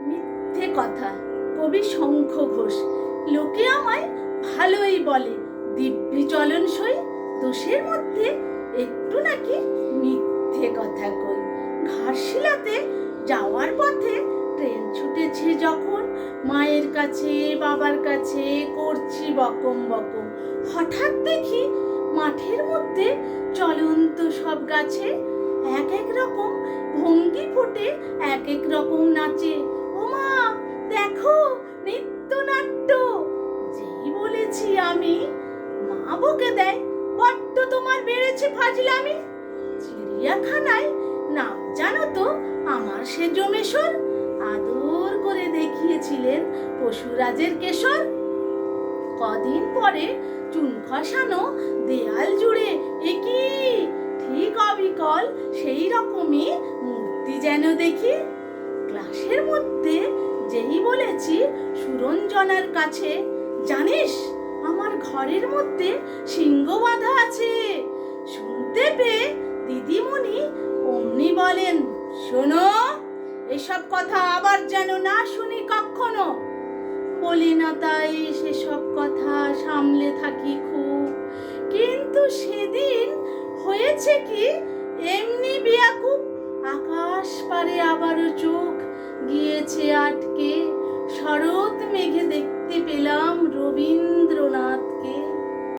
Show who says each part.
Speaker 1: মিথ্যে কথা। কবি শঙ্খ ঘোষ। লোকে আমায় ভালোই বলে, দিব্যি চলন সই, দোষের মধ্যে একটু নাকি মিথ্যে কথা কই। ঘাটশিলাতে যাওয়ার পথে ট্রেন ছুটেছে যখন, মায়ের কাছে বাবার কাছে করছি বকম বকম। হঠাৎ দেখি মাঠের মধ্যে চলন্ত সব গাছে এক এক রকম ভঙ্গি ফুটে এক এক রকম নাচে। ওমা দেখো নৃত্যনাট্য। যেই বলেছি আমি, মা বকে দেয়, বড্ড তোমার বেড়েছে ফাজলামি। চিড়িয়াখানায় নাম জানো তো আমার সে জমেশর, আদর করে দেখিয়েছিলেন পশুরাজের কেশর। কদিন পরে চুন খসানো দেয়াল জুড়ে একই ঠিক অবিকল সেই রকমই মূর্তি যেন দেখি। ক্লাসের মধ্যে যেই বলেছি সুরঞ্জনার কাছে, জানিস আমার ঘরের মধ্যে সিংহ বাঁধা আছে, শুনতে পেয়ে দিদিমণি অমনি বলেন, শোনো, এসব কথা আবার যেন না শুনি কখনো। বলি না তাই সেসব কথা সামলে থাকি খুব, কিন্তু সেদিন হয়েছে কি এমনি বেয়াকুব। আকাশ পারে আবারও চোখ গিয়েছে আটকে, শরৎ মেঘে দেখতে পেলাম রবীন্দ্রনাথ।